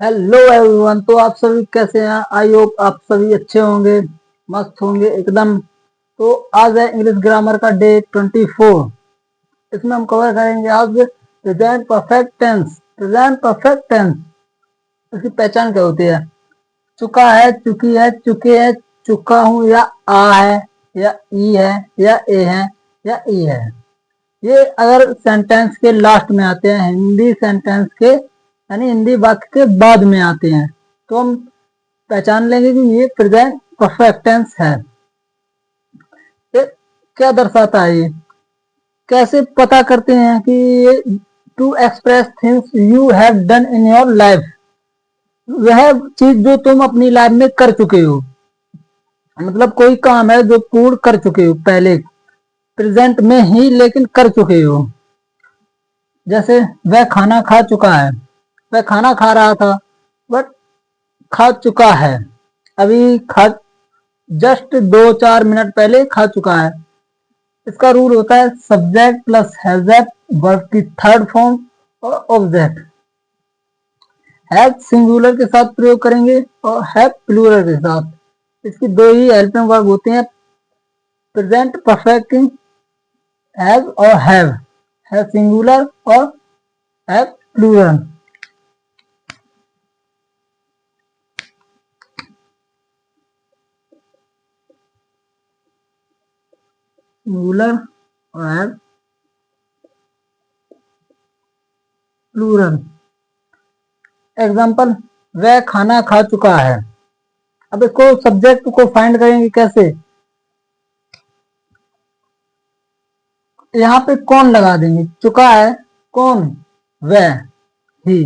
Hello everyone. तो आप सभी कैसे हैं? आई होप आप सभी अच्छे होंगे, मस्त होंगे एकदम। तो आज है इंग्लिश ग्रामर का डे 24। इसमें हम कवर करेंगे आज present perfect tense. Present perfect tense, इसकी पहचान क्या होती है? चुका है, चुकी है, चुके है, चुका हूँ, या आ है, या ई है, या ए है, या ई है। ये अगर सेंटेंस के लास्ट में आते हैं, हिंदी सेंटेंस के यानी हिंदी वाक्य के बाद में आते हैं, तो हम पहचान लेंगे कि ये प्रेजेंट परफेक्ट टेंस है। ये क्या दर्शाता है? ये कैसे पता करते हैं कि ये to express things you have done in your life, वह चीज जो तुम अपनी लाइफ में कर चुके हो, मतलब कोई काम है जो पूर्ण कर चुके हो पहले, प्रेजेंट में ही लेकिन कर चुके हो। जैसे वह खाना खा चुका है, वह खाना खा रहा था बट खा चुका है, अभी खा, जस्ट 2-4 मिनट पहले खा चुका है। इसका रूल होता है सब्जेक्ट प्लस हैजैट, वर्ब की थर्ड फॉर्म और ऑब्जेक्ट। हैव सिंगुलर के साथ प्रयोग करेंगे और हैव प्लूरल के साथ। इसकी दो ही हेल्पिंग वर्ब होते हैं, प्रेजेंट परफेक्ट, हैव और हैव सिंगुलर और हैव प्लूरल। सिंगुलर और हैव प्लूरल। एग्जाम्पल, वह खाना खा चुका है। अब इसको सब्जेक्ट को फाइंड करेंगे कैसे? यहाँ पे कौन लगा देंगे, चुका है, कौन, वह, ही।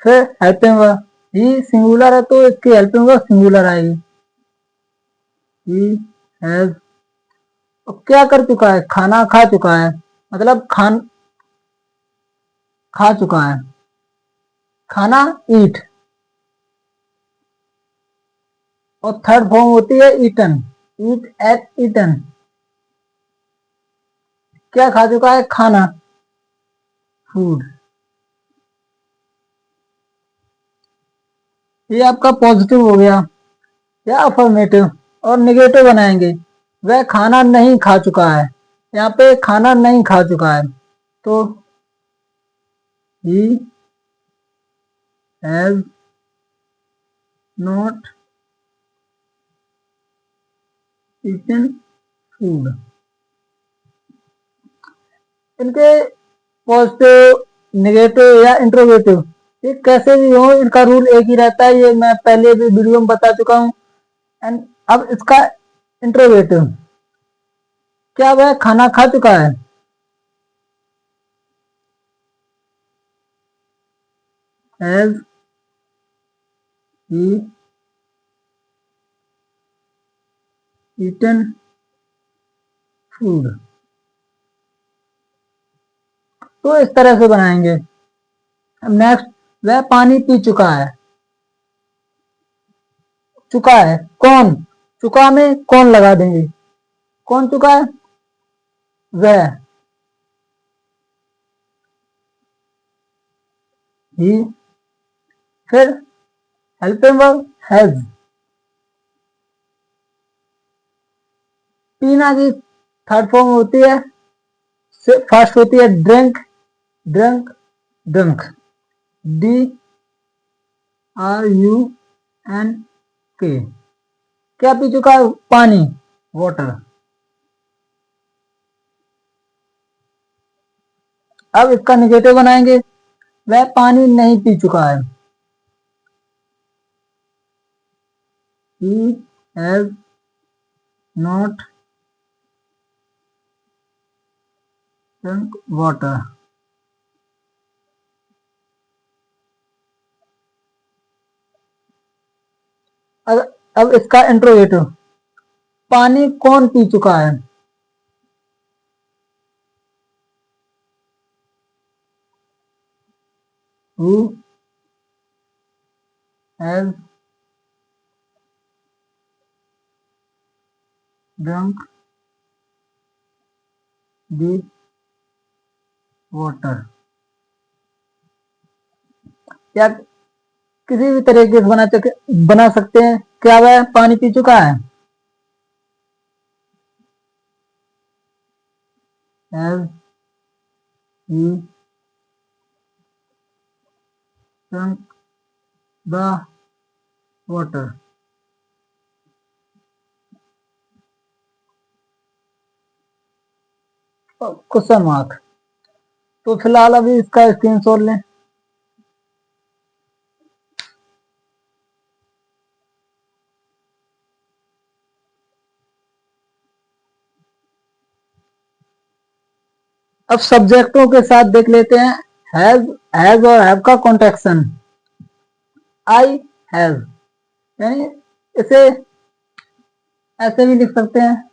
फिर हेल्पिंग वर्ब, ही सिंगुलर है तो इसकी हेल्पिंग वर्ब सिंगुलर आएगी। ही हैज, क्या कर चुका है? खाना खा चुका है, मतलब खा चुका है। खाना ईट, और थर्ड फॉर्म होती है ईटन, ईट एट ईटन। क्या खा चुका है? खाना, फूड। ये आपका पॉजिटिव हो गया या अफर्मेटिव। और निगेटिव बनाएंगे, वह खाना नहीं खा चुका है। यहाँ पे खाना नहीं खा चुका है तो he has not eaten food. इनके पॉजिटिव, निगेटिव या इंट्रोगेटिव, ये कैसे भी हो, इनका रूल एक ही रहता है। ये मैं पहले भी वीडियो में बता चुका हूँ। एंड अब इसका इंट्रोगेटिव, क्या वह खाना खा चुका है? Has he eaten food. तो इस तरह से बनाएंगे। नेक्स्ट, वह पानी पी चुका है। चुका है, कौन, चुका में कौन लगा देंगे, कौन चुका है? वह, ही। फिर हेल्पिंग वर्ब हैज। पीना की थर्ड फॉर्म होती है, फर्स्ट होती है drink, drunk, drunk, D R U N K. क्या पी चुका है? पानी, वाटर। अब इसका निगेटिव बनाएंगे, वह पानी नहीं पी चुका है। ही हैज नॉट ड्रंक वाटर। अब इसका इंट्रोगेटिव, पानी कौन पी चुका है? Who has drunk the water, या किसी भी तरीके से बना सकते हैं। क्या वह पानी पी चुका है? Has he drunk the water. Question mark. तो फिलहाल अभी इसका स्क्रीनशॉट लें। अब सब्जेक्टों के साथ देख लेते हैं। हैज और हैव का कॉन्ट्रैक्शन। आई हैज, यानी इसे ऐसे भी लिख सकते हैं,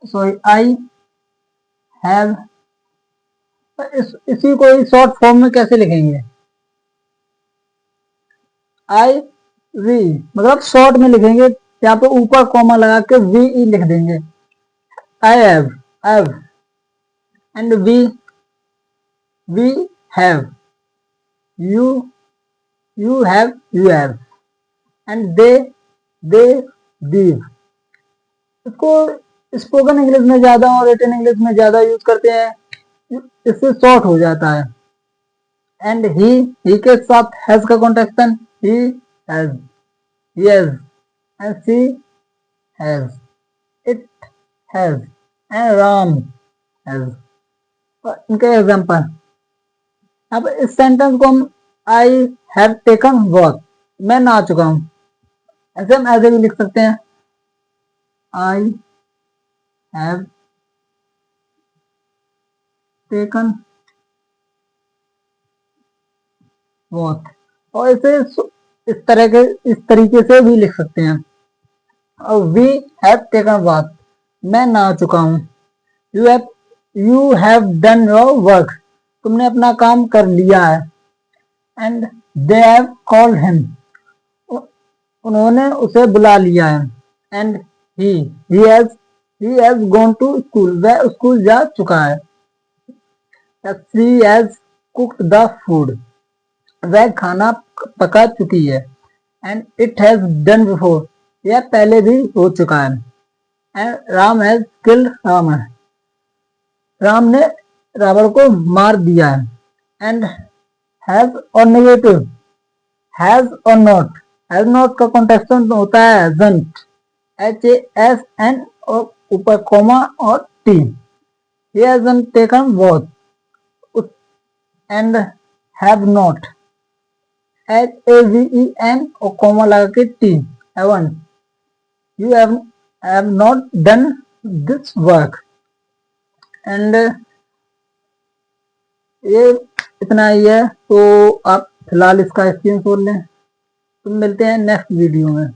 सॉरी आई हैव। इसी को शॉर्ट फॉर्म में कैसे लिखेंगे? आई वी, मतलब शॉर्ट में लिखेंगे, यहाँ पे ऊपर कॉमा लगा के वी ई लिख देंगे। I have and we have, you have and they they've. इसको स्पोकन इंग्लिश में ज्यादा और रिटन इंग्लिश में ज्यादा यूज करते हैं, इससे शॉर्ट हो जाता है। एंड ही के साथ हैज का contraction, he has, yes, and she has, it has, and Ram has. इनके एग्जांपल, अब इस सेंटेंस को हम आई हैव टेकन वॉक, मैं नहा चुका हूं, ऐसे हम ऐसे भी लिख सकते हैं, आई हैव टेकन वॉक। और इसे इस तरीके से भी लिख सकते हैं। और वी हैव टेकन वॉक, मैं नहा चुका हूं। You have done your work, तुमने अपना काम कर लिया है। And they have called him, उन्होंने उसे बुला लिया है। And he he has gone to school, वह स्कूल जा चुका है। She has cooked the food, वह खाना पका चुकी है। And it has done before, यह पहले भी हो चुका है। And Ram has killed Ravan, Ram ने रावण को मार दिया है। एंड हैज और नेगेटिव, हैज और नॉट, हैज नॉट का कॉन्टेक्शन होता है हैजंट, HASN और ऊपर कॉमा और T. He hasn't taken watch and have not, HAVEN और कॉमा लगा के T, haven't, you have not done this work. And ये इतना ही है, तो आप फिलहाल इसका स्क्रीनशॉट लें। तो मिलते हैं नेक्स्ट वीडियो में।